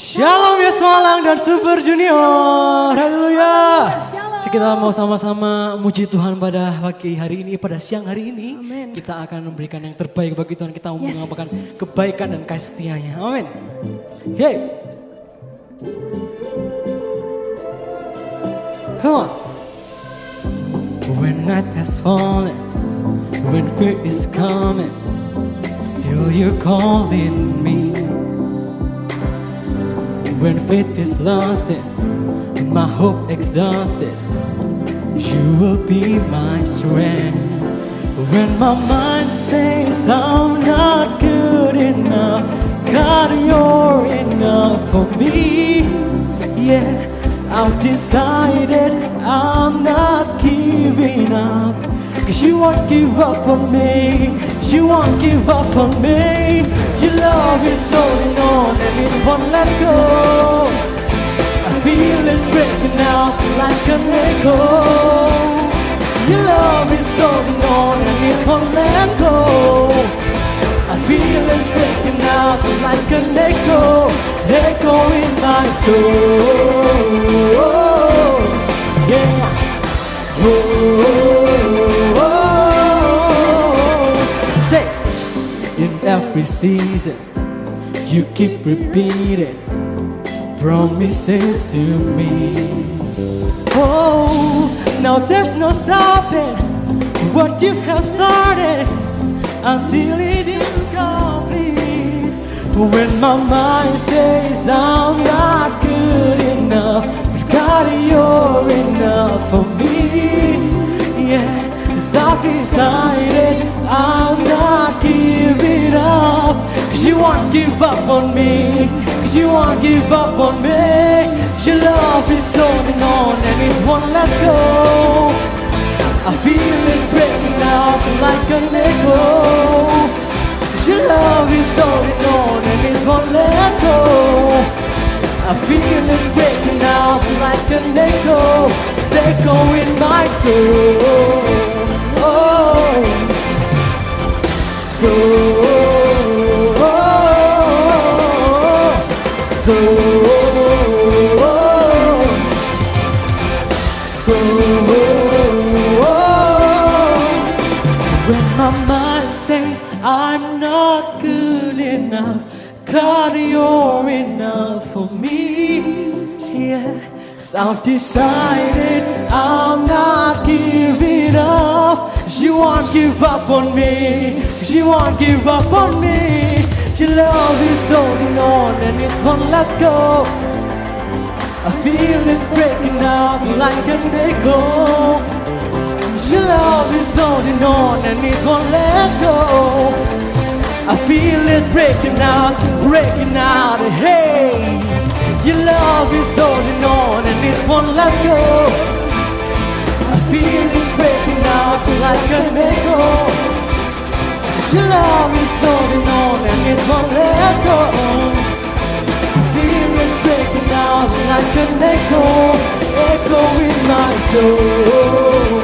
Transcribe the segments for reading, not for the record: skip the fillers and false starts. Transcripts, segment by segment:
Shalom ya Semalang dan Super Junior. Haleluya. Kita mau sama-sama muji Tuhan pada pagi hari ini, pada siang hari ini. Amen. Kita akan memberikan yang terbaik bagi Tuhan. Kita mau mengabarkan kebaikan dan kasih setianya. Amin. Hey. Come on. When night has fallen, when fear is coming, still you're calling me. When faith is lost and my hope exhausted, you will be my strength. When my mind says I'm not good enough, God, you're enough for me. Yes, I've decided I'm not giving up, 'cause you won't give up on me. You won't give up on me. Your love is holding on and it won't let go. I feel it breaking out like an echo. Your love is holding on and it won't let go. I feel it breaking out like an echo, echo in my soul. Yeah. Say, in every season, you keep repeating promises to me. Oh, now there's no stopping what you have started until it is complete. When my mind says I'm not good enough, but God, you're enough for me. Yeah, 'cause I've decided I'm not giving up, 'cause you won't give up on me, 'cause you won't give up on me. Your love is holding on and it won't let go. I feel it breaking out like an echo. Your love is holding on and it won't let go. I feel it breaking out like an echo, it's echo in my soul. Oh, when my mind says I'm not good enough, God, you're enough for me. Yeah, so I've decided I'm not giving up, 'cause you won't give up on me, 'cause you won't give up on me. Your love is holding on and it won't let go. I feel it breaking out like an echo. Your love is holding on and it won't let go. I feel it breaking out, hey. Your love is holding on and it won't let go. I feel it breaking out like an echo. Your love is holding on and it won't let go. I feel it breaking out like an echo, echo in my soul.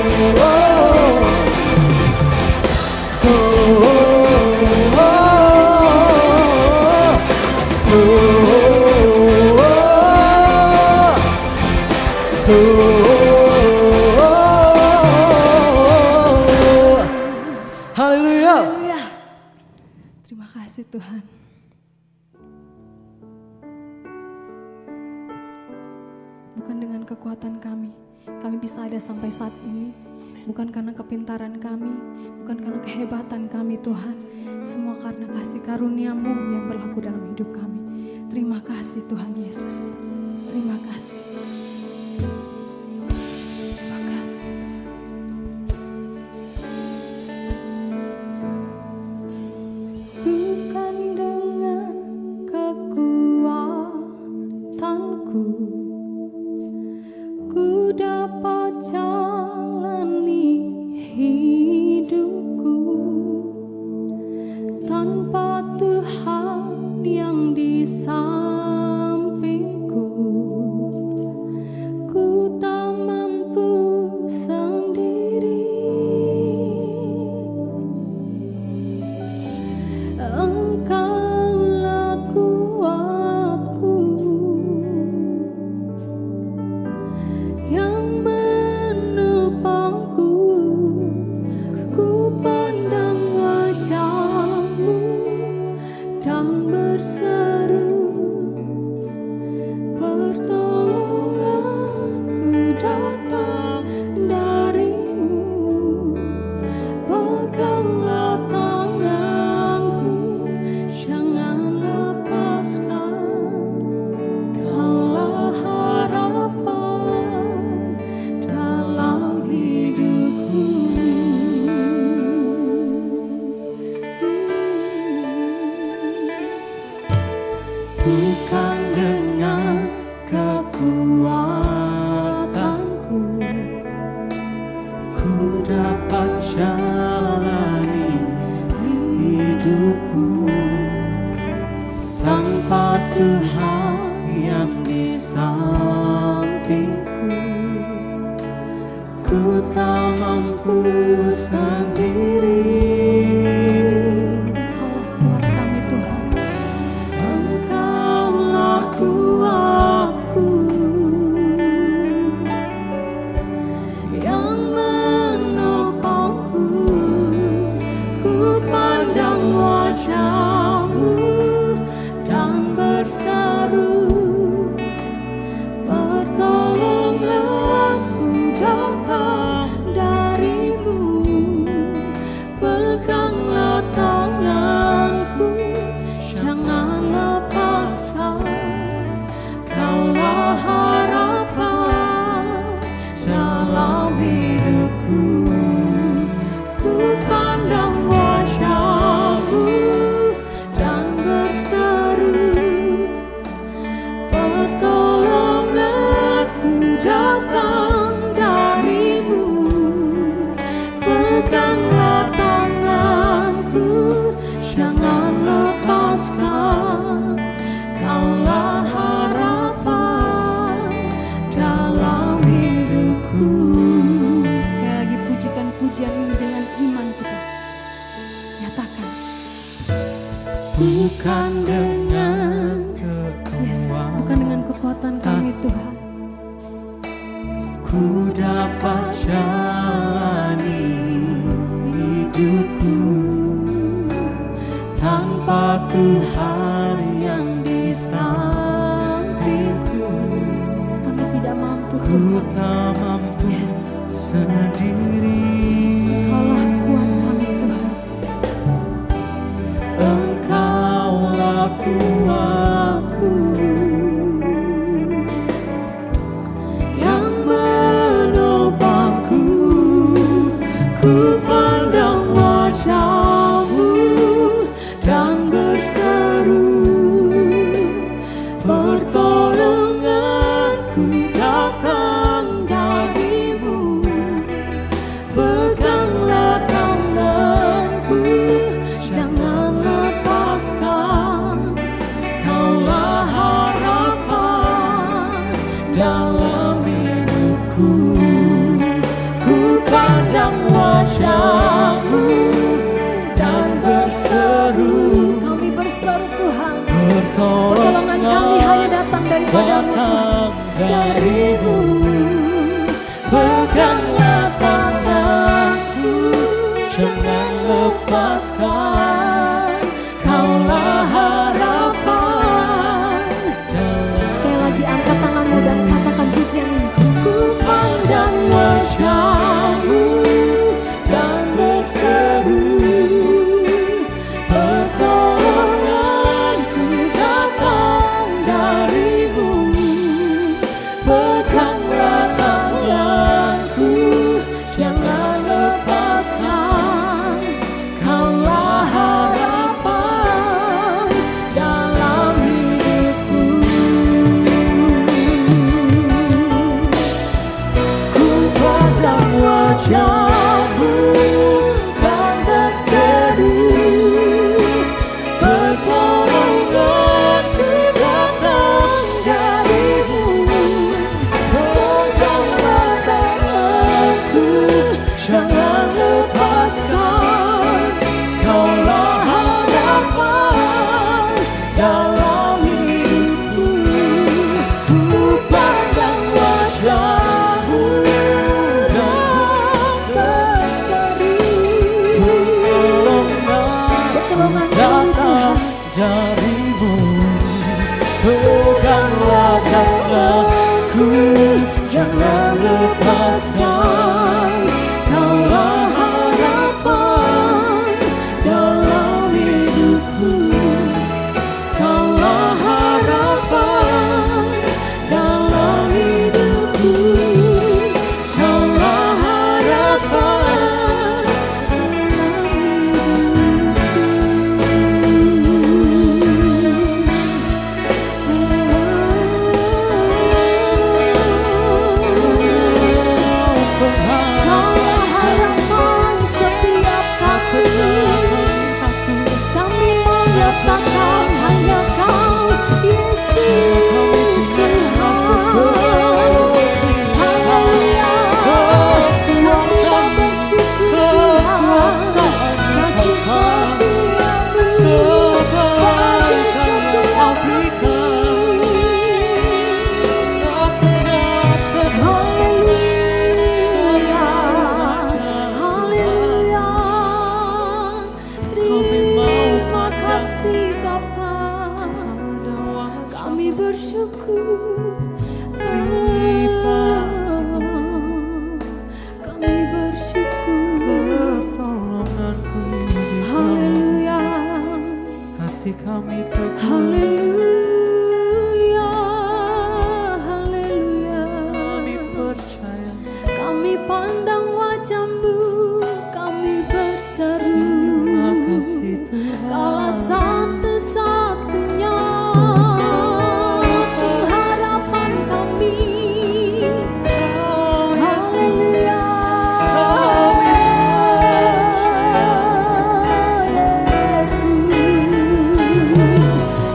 Haleluya. Terima kasih Tuhan. Bukan dengan kekuatan kami bisa ada sampai saat ini. Bukan karena kepintaran kami, bukan karena kehebatan kami Tuhan. Semua karena kasih karunia-Mu yang berlaku dalam hidup kami. Terima kasih Tuhan Yesus. Terima kasih. Terima kasih Tuhan. Bukan dengan kekuatanku ku dapat jalani hidupku tanpa Tuhan yang di sampingku. bukan dengan Yes, kekuatan bukan dengan kekuatan kami Tuhan. ku dapat jalani hidupku tanpa Tuhan yang di sampingku. Kami tidak mampu Ku Tuhan. tak mampu Yes, sendiri. Engkaulah kuat kami Tuhan. Engkaulah kuatku yang menopangku. Ku pandang wajah-Mu dan berseru, pertolonganku datang dari-Mu. Peganglah tanganku, jangan lepaskan. Kaulah harapan dalam hidupku. Ku pandang wajah-Mu dan berseru, Kami berseru Tuhan. pertolongan Pertolongan kami hanya datang daripada-Mu Tuhan. datang dari-Mu. Peganglah tanganku, jangan lepaskan. Kaulah harapan dalam. Sekali lagi angkat tanganmu dan katakan pujian ini. Ku pandang wajah-Mu dan berseru, pertolonganku datang dari-Mu. Peganglah tanganku, jangan lepaskan. Kaulah harapan dalam hidupku. Ku pandang wajah-Mu dan berseru, pertolonganku datang dari-Mu. Peganglah tanganku, jangan lepaskan. Kaulah harapan dalam hidupku. Ku pandang wajah-Mu dan berseru, Pertolongan kami datang Tuhan. dari-Mu. Peganglah tanganku, jangan lepaskan. Kaulah harapan dalam hidupku. Kaulah harapan dalam hidupku. Kaulah harapan Kaulah harapan setiap hari. Kami menyatakan hanya Kau, Yesus Tuhan. Haleluya. Kami mau bersyukur Tuhan. Kasih setia-Mu, kasih setia-Mu. Haleluya, haleluya. Terima kasih Bapa. Kami bersyukur. Kami bersyukur. Haleluya, Hati kami teguh, haleluya, haleluya. kami percaya. Kami pandang wajah-Mu, kami berseru. Terima kasih Tuhan. Kaulah satu-satunya pengharapan kami. Haleluya. Yesus,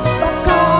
sebab Kau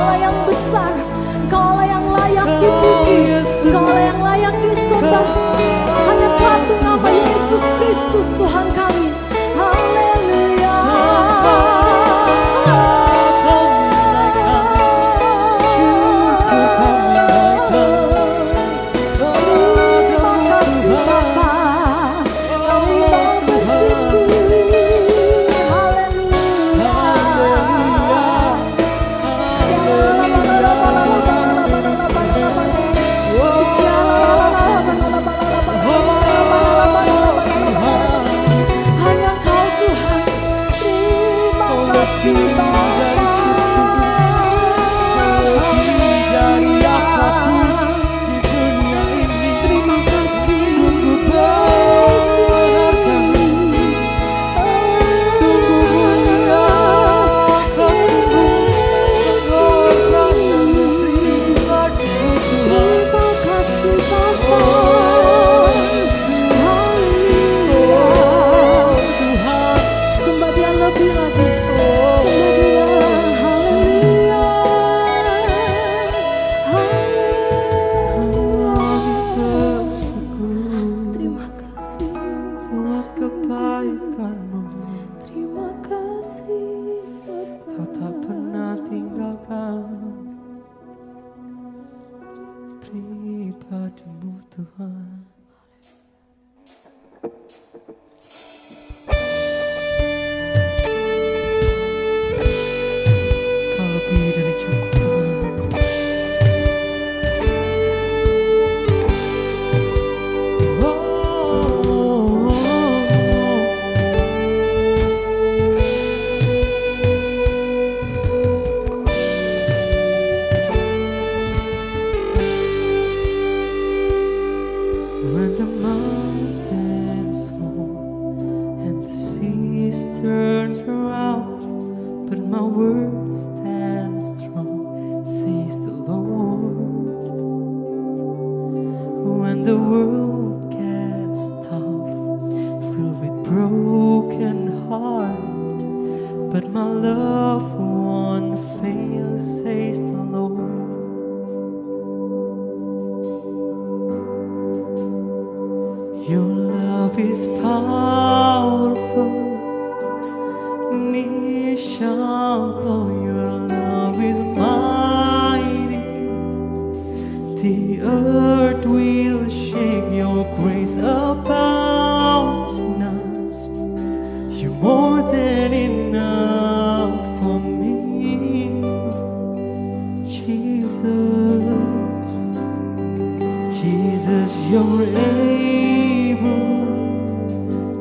daripadamu Tuhan. Kau lebih dari cukup Tuhan. When the mountains fall and the seas turn around, but my word stands strong, says the Lord. When the world gets tough, filled with broken heart, but my love won't fail, says the Lord. Your love is powerful, knee shall bow. Your love is mighty, the earth will shake. Your grace abounds in us. You're more than enough for me, Jesus. Jesus, you're able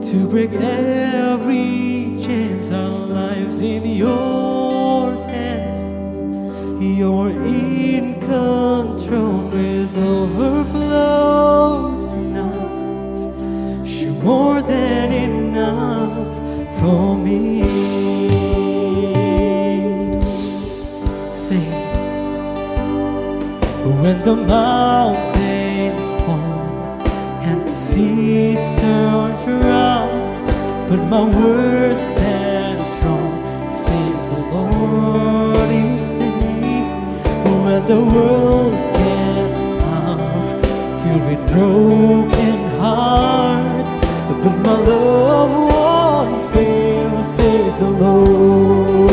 to break every chains. Our lives in your hands. You're in control. Grace overflows in us. You're more than enough for me. Sing. When the mountains fall and the seas turn around, but my word stands strong, says the Lord. You say, when the world gets tough, filled with broken hearts, but my love won't fail, says the Lord.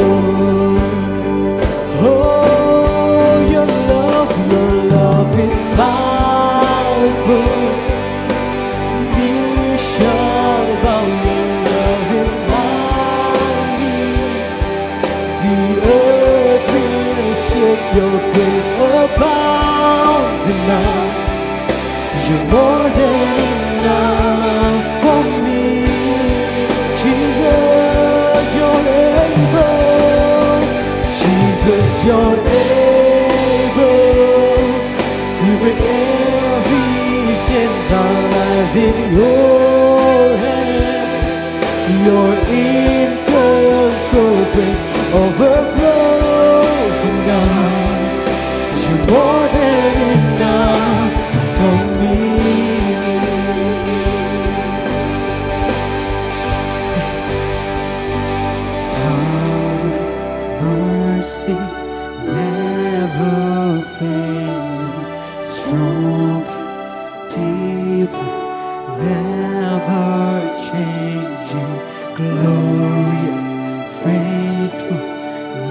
Oh, your love is powerful. Your grace abounds in us. You're more than enough for me, Jesus. You're able, Jesus. You're able to bring every change our life in your hands. You're in control. Grace overflows in us. You're more than enough for me. Power, mercy, never failing, strong, deeper, never changing, glorious, faithful,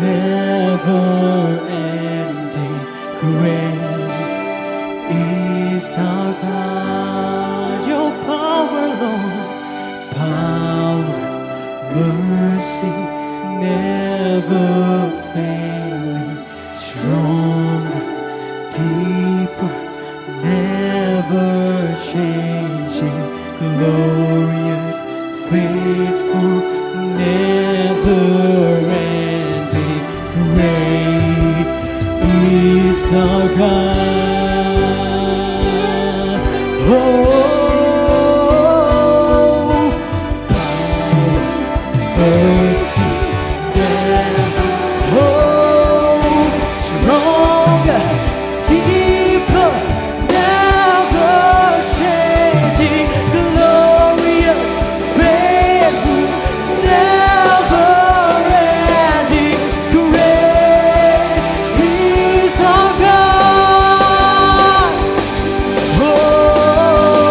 never ending. Great is our God. Your power, Lord, power, mercy, never failing, strong, deeper, never changing, glorious, faithful, never ending. Great is our God. Oh, power, mercy, never. Oh, strong, deeper, never changing, glorious, faithful, never ending. Great is our God. Oh,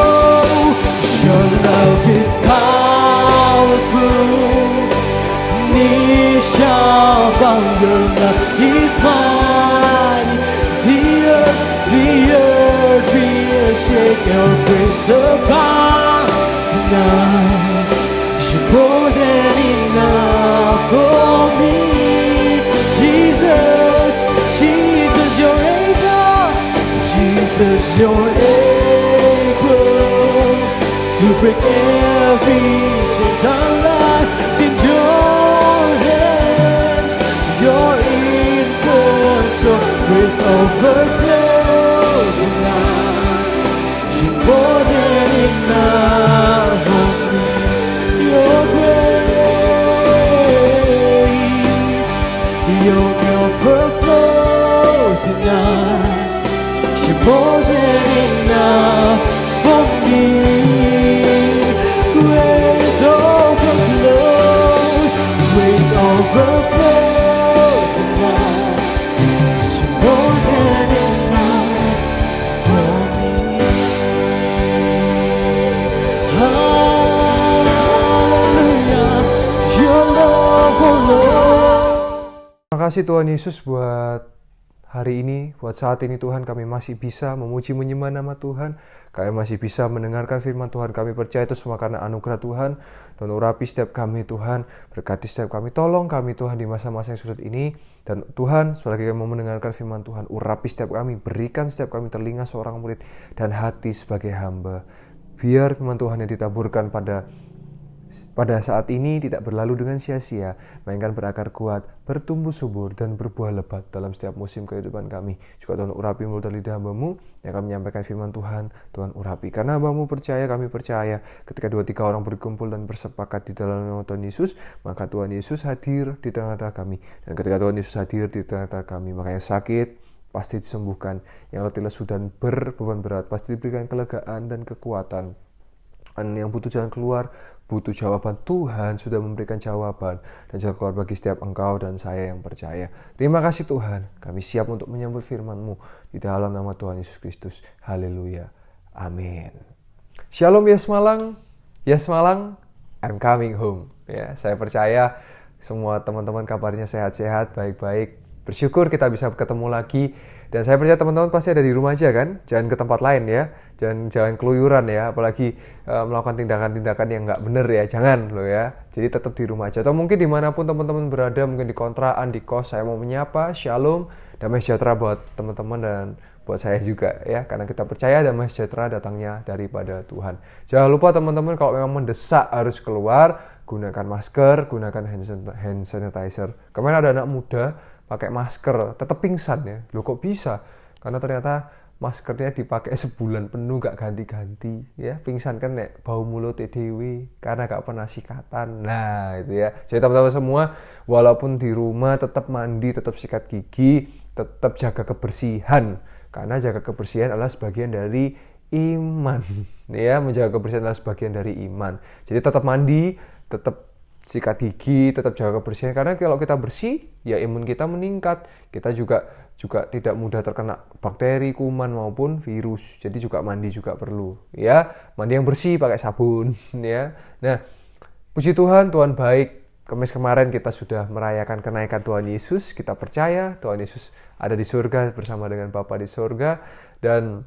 your love is powerful. Knee shall bow. Your love is mighty. The earth Your grace abounds tonight. You're more than enough for me. Jesus, Jesus, you're able. Jesus, you're able to break every chain of life in your hand. You're in control. Grace overflows tonight. You're more than enough for me. Your overflows tonight. You're more than enough for me. Grace overflows tonight. You're more than enough for me. Hallelujah, your love, oh Lord. Terima kasih Tuhan Yesus buat hari ini, buat saat ini Tuhan kami masih bisa memuji menyembah nama Tuhan. Kami masih bisa mendengarkan firman Tuhan. Kami percaya itu semua karena anugerah Tuhan. Tuhan urapi setiap kami Tuhan, berkati setiap kami, tolong kami Tuhan di masa-masa yang sulit ini. Dan Tuhan, selagi kami mau mendengarkan firman Tuhan, urapi setiap kami, berikan setiap kami telinga seorang murid dan hati sebagai hamba. Biar firman Tuhan yang ditaburkan pada saat ini tidak berlalu dengan sia-sia, melainkan berakar kuat, bertumbuh subur, dan berbuah lebat dalam setiap musim kehidupan kami. Juga Tuhan urapi mulut dan lidah hamba-Mu yang akan menyampaikan firman Tuhan. Tuhan urapi, karena hamba-Mu percaya, kami percaya ketika 2-3 orang berkumpul dan bersepakat di dalam nama Tuhan Yesus, maka Tuhan Yesus hadir di tengah-tengah kami. Dan ketika Tuhan Yesus hadir di tengah-tengah kami, maka yang sakit pasti disembuhkan, yang letih lesu dan berbeban berat pasti diberikan kelegaan dan kekuatan. Dan yang butuh jalan keluar, butuh jawaban, Tuhan sudah memberikan jawaban dan jalan keluar bagi setiap engkau dan saya yang percaya. Terima kasih Tuhan, kami siap untuk menyambut firman-Mu di dalam nama Tuhan Yesus Kristus. Haleluya, amin. Shalom Yes Malang, Yes Malang, I'm coming home. Ya, saya percaya semua teman-teman kabarnya sehat-sehat, baik-baik. Bersyukur kita bisa ketemu lagi. Dan saya percaya teman-teman pasti ada di rumah aja kan, jangan ke tempat lain ya, jangan keluyuran ya, apalagi melakukan tindakan-tindakan yang nggak bener ya, jangan loh ya. Jadi tetap di rumah aja, atau mungkin dimanapun teman-teman berada, mungkin di kontrakan, di kos, saya mau menyapa, shalom, damai sejahtera buat teman-teman dan buat saya juga ya, karena kita percaya damai sejahtera datangnya daripada Tuhan. Jangan lupa teman-teman kalau memang mendesak harus keluar, gunakan masker, gunakan hand sanitizer. Kemarin ada anak muda pakai masker, tetap pingsan ya. Loh kok bisa? Karena ternyata maskernya dipakai sebulan penuh gak ganti-ganti ya. Pingsan kan nek bau mulut dewe karena gak pernah sikatan. Nah itu ya. Jadi teman-teman semua, walaupun di rumah tetap mandi, tetap sikat gigi, tetap jaga kebersihan. Karena jaga kebersihan adalah sebagian dari iman. Ya, menjaga kebersihan adalah sebagian dari iman. Jadi tetap mandi, tetap sikat gigi, tetap jaga kebersihan, karena kalau kita bersih ya imun kita meningkat, kita juga tidak mudah terkena bakteri, kuman maupun virus. Jadi juga mandi juga perlu ya, mandi yang bersih pakai sabun ya. Nah, puji Tuhan, Tuhan baik. Kamis kemarin kita sudah merayakan kenaikan Tuhan Yesus. Kita percaya Tuhan Yesus ada di surga bersama dengan Bapa di surga, dan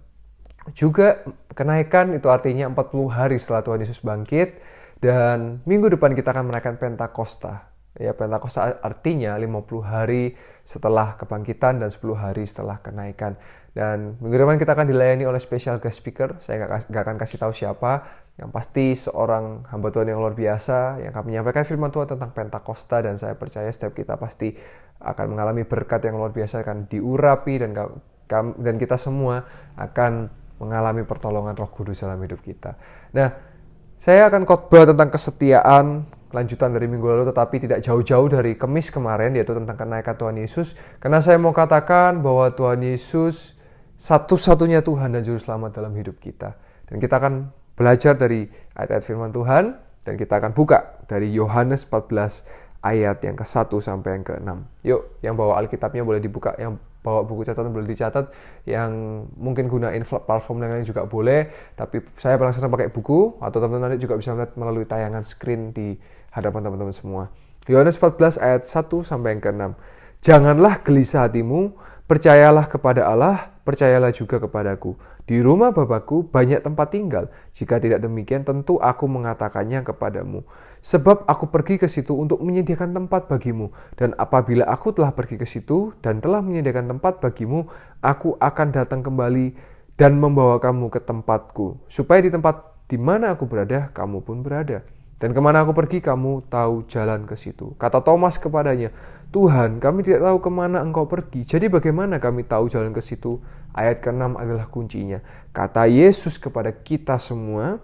juga kenaikan itu artinya 40 hari setelah Tuhan Yesus bangkit. Dan minggu depan kita akan merayakan Pentakosta. Ya, Pentakosta artinya 50 hari setelah kebangkitan dan 10 hari setelah kenaikan. Dan minggu depan kita akan dilayani oleh special guest speaker. Saya nggak akan kasih tahu siapa. Yang pasti seorang hamba Tuhan yang luar biasa yang akan menyampaikan firman Tuhan tentang Pentakosta, dan saya percaya setiap kita pasti akan mengalami berkat yang luar biasa, akan diurapi, dan kita semua akan mengalami pertolongan Roh Kudus dalam hidup kita. Nah, saya akan khotbah tentang kesetiaan, lanjutan dari minggu lalu, tetapi tidak jauh-jauh dari Kamis kemarin, yaitu tentang kenaikan Tuhan Yesus. Karena saya mau katakan bahwa Tuhan Yesus satu-satunya Tuhan dan Juru Selamat dalam hidup kita. Dan kita akan belajar dari ayat-ayat firman Tuhan, dan kita akan buka dari Yohanes 14 ayat yang ke-1 sampai yang ke-6. Yuk, yang bawa Alkitabnya boleh dibuka, yang bawa buku catatan boleh dicatat, yang mungkin gunain platform yang lain juga boleh, tapi saya paling senang pakai buku, atau teman-teman nanti juga bisa melihat melalui tayangan screen di hadapan teman-teman semua. Yohanes 14 ayat 1 sampai yang ke-6. Janganlah gelisah hatimu, Percayalah kepada Allah, percayalah juga kepadaku. Di rumah Bapakku banyak tempat tinggal. Jika tidak demikian, tentu aku mengatakannya kepadamu. Sebab aku pergi ke situ untuk menyediakan tempat bagimu. Dan apabila aku telah pergi ke situ dan telah menyediakan tempat bagimu, aku akan datang kembali dan membawa kamu ke tempatku. Supaya di tempat di mana aku berada, kamu pun berada. Dan kemana aku pergi, kamu tahu jalan ke situ. Kata Thomas kepadanya, Tuhan, kami tidak tahu kemana engkau pergi. Jadi bagaimana kami tahu jalan ke situ? Ayat ke-6 adalah kuncinya. Kata Yesus kepada kita semua,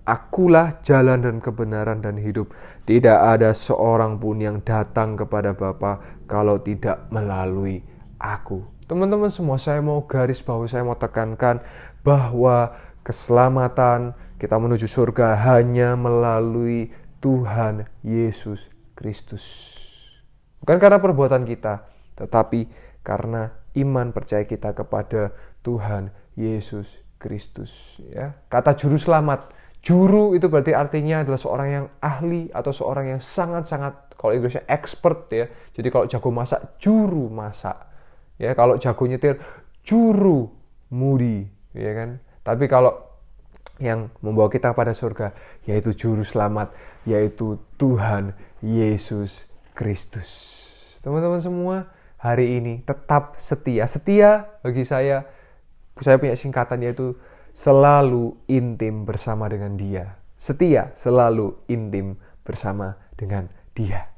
Akulah jalan dan kebenaran dan hidup. Tidak ada seorang pun yang datang kepada Bapa kalau tidak melalui aku. Teman-teman semua, saya mau garis bawahi, saya mau tekankan bahwa keselamatan kita menuju surga hanya melalui Tuhan Yesus Kristus. Bukan karena perbuatan kita, tetapi karena iman percaya kita kepada Tuhan Yesus Kristus. Ya. Kata juru selamat, juru itu berarti artinya adalah seorang yang ahli atau seorang yang sangat-sangat, kalau Inggrisnya expert ya. Jadi kalau jago masak, juru masak. Ya, kalau jago nyetir, juru mudi, ya kan? Tapi kalau yang membawa kita pada surga, yaitu juru selamat, yaitu Tuhan Yesus Kristus. Teman-teman semua, hari ini tetap setia. Setia bagi saya punya singkatan yaitu selalu intim bersama dengan Dia. Setia, selalu intim bersama dengan Dia.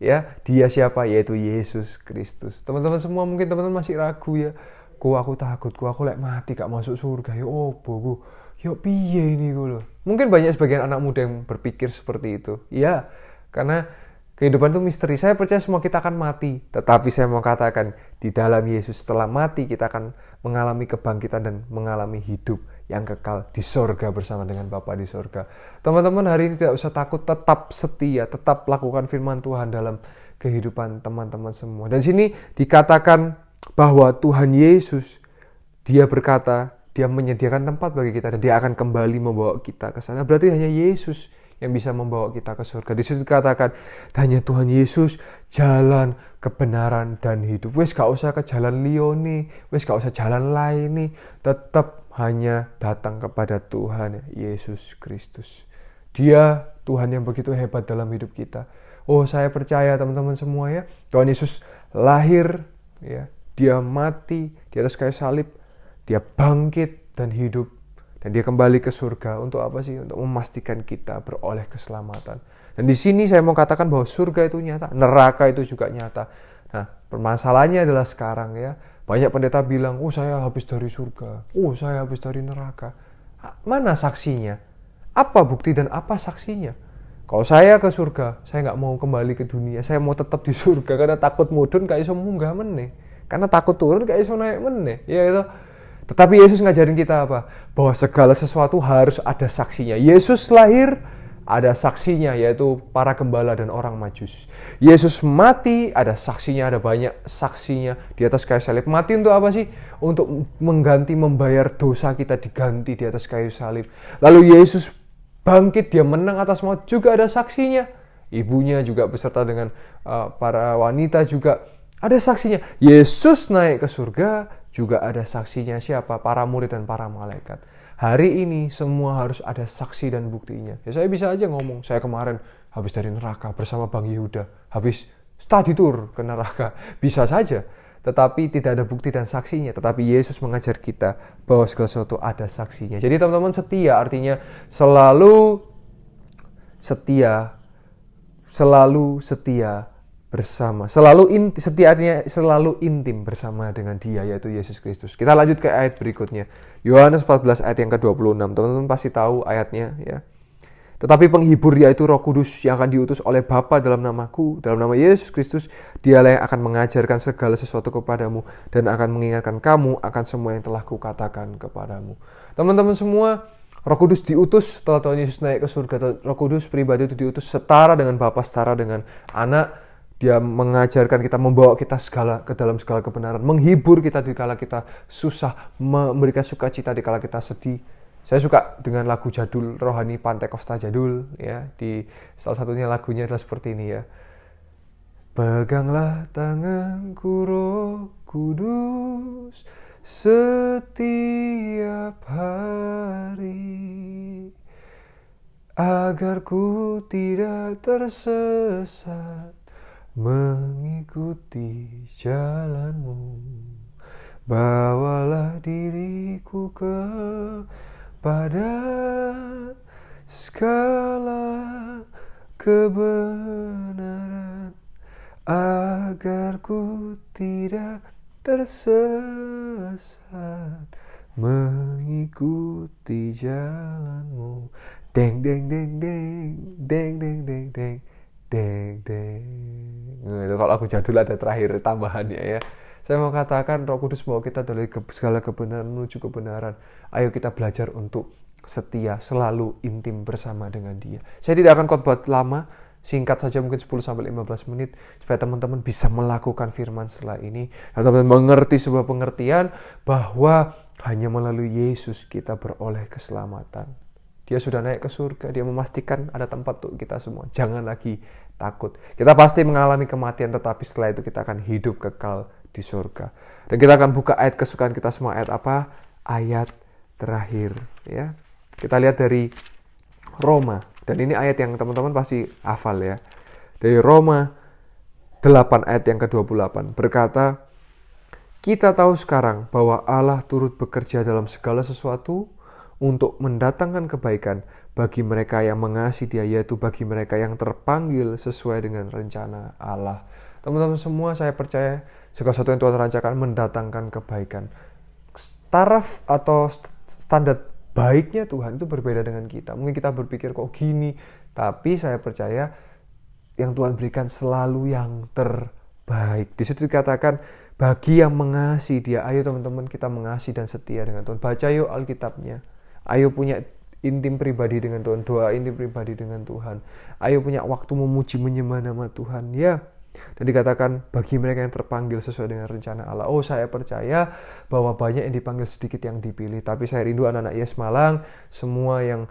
Ya, Dia siapa? Yaitu Yesus Kristus. Teman-teman semua, mungkin teman-teman masih ragu ya. Aku takut, aku lek mati gak masuk surga. Ya opo, yuk piye ini gue loh. Mungkin banyak sebagian anak muda yang berpikir seperti itu. Ya, karena kehidupan itu misteri. Saya percaya semua kita akan mati. Tetapi saya mau katakan, di dalam Yesus setelah mati kita akan mengalami kebangkitan dan mengalami hidup yang kekal di sorga bersama dengan Bapa di sorga. Teman-teman hari ini tidak usah takut, tetap setia, tetap lakukan firman Tuhan dalam kehidupan teman-teman semua. Dan sini dikatakan bahwa Tuhan Yesus, Dia berkata, Dia menyediakan tempat bagi kita dan Dia akan kembali membawa kita ke sana. Berarti hanya Yesus yang bisa membawa kita ke surga. Di situ dikatakan, hanya Tuhan Yesus jalan kebenaran dan hidup. Wes gak usah ke jalan lione, wes gak usah jalan lain nih. Tetap hanya datang kepada Tuhan Yesus Kristus. Dia Tuhan yang begitu hebat dalam hidup kita. Oh, saya percaya teman-teman semua ya, Tuhan Yesus lahir, ya, Dia mati di atas kayu salib, Dia bangkit dan hidup, dan Dia kembali ke surga. Untuk apa sih? Untuk memastikan kita beroleh keselamatan. Dan di sini saya mau katakan bahwa surga itu nyata, neraka itu juga nyata. Nah, permasalahannya adalah sekarang ya, banyak pendeta bilang, oh saya habis dari surga, oh saya habis dari neraka. Mana saksinya? Apa bukti dan apa saksinya? Kalau saya ke surga, saya nggak mau kembali ke dunia, saya mau tetap di surga karena takut mudun gak iso munggah meneh. Karena takut turun gak iso naik meneh. Ya itu. Tetapi Yesus ngajarin kita apa? Bahwa segala sesuatu harus ada saksinya. Yesus lahir, ada saksinya, yaitu para gembala dan orang Majus. Yesus mati, ada saksinya, ada banyak saksinya di atas kayu salib. Mati untuk apa sih? Untuk mengganti, membayar dosa kita diganti di atas kayu salib. Lalu Yesus bangkit, Dia menang atas maut, juga ada saksinya. Ibunya juga beserta dengan para wanita juga ada saksinya. Yesus naik ke surga, juga ada saksinya. Siapa? Para murid dan para malaikat. Hari ini semua harus ada saksi dan buktinya. Ya saya bisa aja ngomong, saya kemarin habis dari neraka bersama Bang Yehuda, habis study tour ke neraka. Bisa saja, tetapi tidak ada bukti dan saksinya. Tetapi Yesus mengajar kita bahwa segala sesuatu ada saksinya. Jadi teman-teman, setia artinya selalu setia bersama. Setia artinya selalu intim bersama dengan Dia, yaitu Yesus Kristus. Kita lanjut ke ayat berikutnya. Yohanes 14 ayat yang ke-26. Teman-teman pasti tahu ayatnya ya. Tetapi penghibur, yaitu Roh Kudus yang akan diutus oleh Bapa dalam namaku, dalam nama Yesus Kristus, Dialah yang akan mengajarkan segala sesuatu kepadamu dan akan mengingatkan kamu akan semua yang telah kukatakan kepadamu. Teman-teman semua, Roh Kudus diutus setelah Tuhan Yesus naik ke surga. Roh Kudus pribadi itu diutus setara dengan Bapa, setara dengan Anak. Dia mengajarkan kita, membawa kita ke dalam segala kebenaran, menghibur kita dikala kita susah, memberikan sukacita dikala kita sedih. Saya suka dengan lagu jadul rohani Pantai Costa jadul ya. Di salah satunya lagunya adalah seperti ini ya. Peganglah tanganku Roh Kudus setiap hari, agar ku tidak tersesat mengikuti jalan-Mu. Bawalah diriku kepada segala kebenaran, agar ku tidak tersesat mengikuti jalan-Mu. Deng deng deng deng deng deng deng deng deng deng. Kalau lagu jadul ada terakhir tambahannya ya. Saya mau katakan Roh Kudus bawa kita dari segala kebenaran menuju kebenaran. Ayo kita belajar untuk setia, selalu intim bersama dengan Dia. Saya tidak akan khotbah lama, singkat saja mungkin 10-15 menit supaya teman-teman bisa melakukan firman setelah ini. Dan teman-teman mengerti sebuah pengertian bahwa hanya melalui Yesus kita beroleh keselamatan. Dia sudah naik ke surga, Dia memastikan ada tempat untuk kita semua. Jangan lagi takut. Kita pasti mengalami kematian, tetapi setelah itu kita akan hidup kekal di surga. Dan kita akan buka ayat kesukaan kita semua. Ayat apa? Ayat terakhir ya. Kita lihat dari Roma. Dan ini ayat yang teman-teman pasti hafal ya. Dari Roma 8 ayat yang ke-28 berkata, kita tahu sekarang bahwa Allah turut bekerja dalam segala sesuatu untuk mendatangkan kebaikan bagi mereka yang mengasihi Dia, yaitu bagi mereka yang terpanggil sesuai dengan rencana Allah. Teman-teman semua, saya percaya segala sesuatu yang Tuhan rencanakan mendatangkan kebaikan. Taraf atau standar baiknya Tuhan itu berbeda dengan kita. Mungkin kita berpikir kok gini, tapi saya percaya yang Tuhan berikan selalu yang terbaik. Di situ dikatakan bagi yang mengasihi Dia. Ayo teman-teman kita mengasihi dan setia dengan Tuhan. Baca yuk Alkitabnya. Ayo punya intim pribadi dengan Tuhan, doa intim pribadi dengan Tuhan. Ayo punya waktu memuji menyembah nama Tuhan ya. Dan dikatakan bagi mereka yang terpanggil sesuai dengan rencana Allah. Oh, saya percaya bahwa banyak yang dipanggil, sedikit yang dipilih. Tapi saya rindu anak-anak Yes Malang, semua yang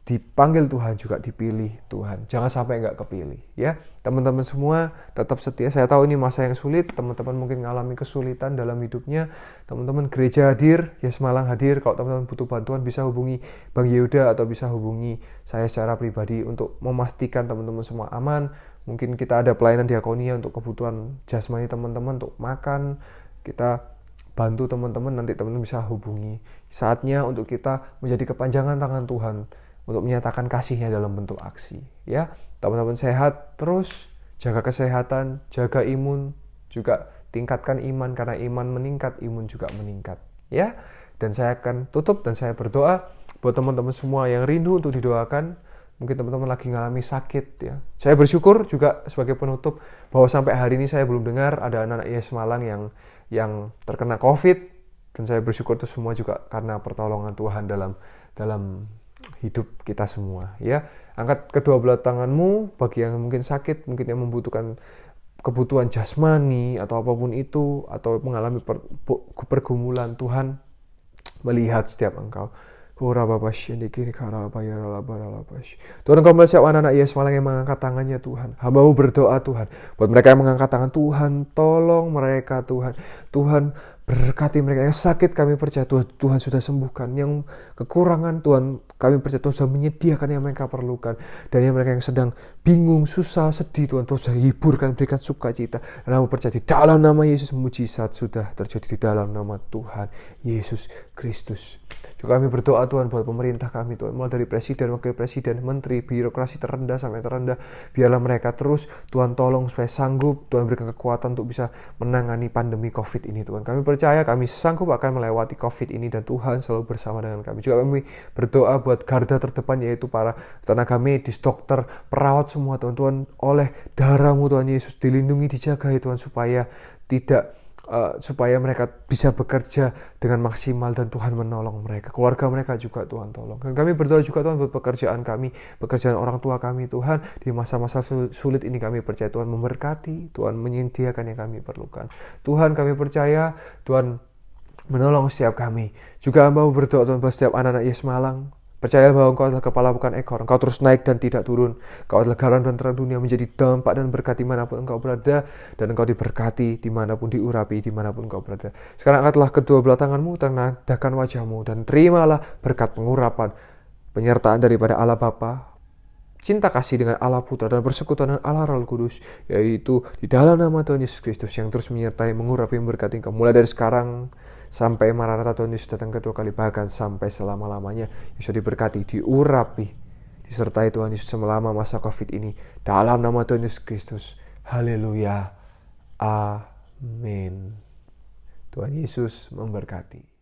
dipanggil Tuhan juga dipilih Tuhan. Jangan sampai nggak kepilih ya. Teman-teman semua tetap setia. Saya tahu ini masa yang sulit. Teman-teman mungkin mengalami kesulitan dalam hidupnya. Teman-teman gereja hadir, Yes Malang hadir. Kalau teman-teman butuh bantuan bisa hubungi Bang Yehuda atau bisa hubungi saya secara pribadi untuk memastikan teman-teman semua aman. Mungkin kita ada pelayanan diakonia untuk kebutuhan jasmani teman-teman, untuk makan. Kita bantu teman-teman, nanti teman-teman bisa hubungi. Saatnya untuk kita menjadi kepanjangan tangan Tuhan untuk menyatakan kasih-Nya dalam bentuk aksi. Ya, teman-teman sehat terus, jaga kesehatan, jaga imun, juga tingkatkan iman, karena iman meningkat, imun juga meningkat. Ya, dan saya akan tutup dan saya berdoa buat teman-teman semua yang rindu untuk didoakan. Mungkin teman-teman lagi ngalami sakit ya. Saya bersyukur juga sebagai penutup bahwa sampai hari ini saya belum dengar ada anak-anak Yes Malang yang terkena COVID, dan saya bersyukur itu semua juga karena pertolongan Tuhan dalam hidup kita semua ya. Angkat kedua belah tanganmu bagi yang mungkin sakit, mungkin yang membutuhkan kebutuhan jasmani atau apapun itu, atau mengalami pergumulan. Tuhan melihat setiap engkau. Tuhan Engkau melihat anak-anak Yes Malang yang mengangkat tangannya Tuhan. Hamba-Mu berdoa Tuhan, buat mereka yang mengangkat tangan, Tuhan tolong mereka Tuhan. Tuhan berkati mereka. Yang sakit kami percaya Tuhan sudah sembuhkan. Yang kekurangan Tuhan kami percaya Tuhan sudah menyediakan yang mereka perlukan. Dan yang mereka yang sedang bingung, susah, sedih Tuhan sudah hiburkan, berikan sukacita. Dan kami percaya di dalam nama Yesus mujizat sudah terjadi di dalam nama Tuhan Yesus Kristus. Juga kami berdoa Tuhan buat pemerintah kami Tuhan, mulai dari presiden, wakil presiden, menteri, birokrasi terendah sampai terendah. Biarlah mereka terus Tuhan tolong supaya sanggup, Tuhan berikan kekuatan untuk bisa menangani pandemi COVID ini Tuhan. Kami percaya kami sanggup akan melewati COVID ini dan Tuhan selalu bersama dengan kami. Juga kami berdoa buat garda terdepan, yaitu para tenaga medis, dokter, perawat semua Tuhan. Tuhan oleh darah-Mu Tuhan Yesus dilindungi, dijaga Tuhan supaya mereka bisa bekerja dengan maksimal dan Tuhan menolong mereka. Keluarga mereka juga Tuhan tolong. Dan kami berdoa juga Tuhan buat pekerjaan kami, pekerjaan orang tua kami Tuhan. Di masa-masa sulit ini kami percaya Tuhan memberkati, Tuhan menyediakan yang kami perlukan. Tuhan kami percaya Tuhan menolong setiap kami. Juga Hamba berdoa Tuhan buat setiap anak-anak Yes Malang. Percayalah bahwa Engkau adalah kepala bukan ekor. Engkau terus naik dan tidak turun. Engkau adalah garam dan terang dunia, menjadi dampak dan berkat dimanapun Engkau berada. Dan Engkau diberkati dimanapun, diurapi dimanapun Engkau berada. Sekarang angkatlah kedua belah tanganmu, tengadahkan wajahmu, dan terimalah berkat pengurapan, penyertaan daripada Allah Bapa, cinta kasih dengan Allah Putra, dan persekutuan dengan Allah Roh Kudus, yaitu di dalam nama Tuhan Yesus Kristus yang terus menyertai, mengurapi, memberkati engkau mulai dari sekarang sampai Maranatha Tuhan Yesus datang kedua kali, bahkan sampai selama-lamanya. Yesus diberkati, diurapi, disertai Tuhan Yesus selama masa COVID ini, dalam nama Tuhan Yesus Kristus. Haleluya. Amin. Tuhan Yesus memberkati.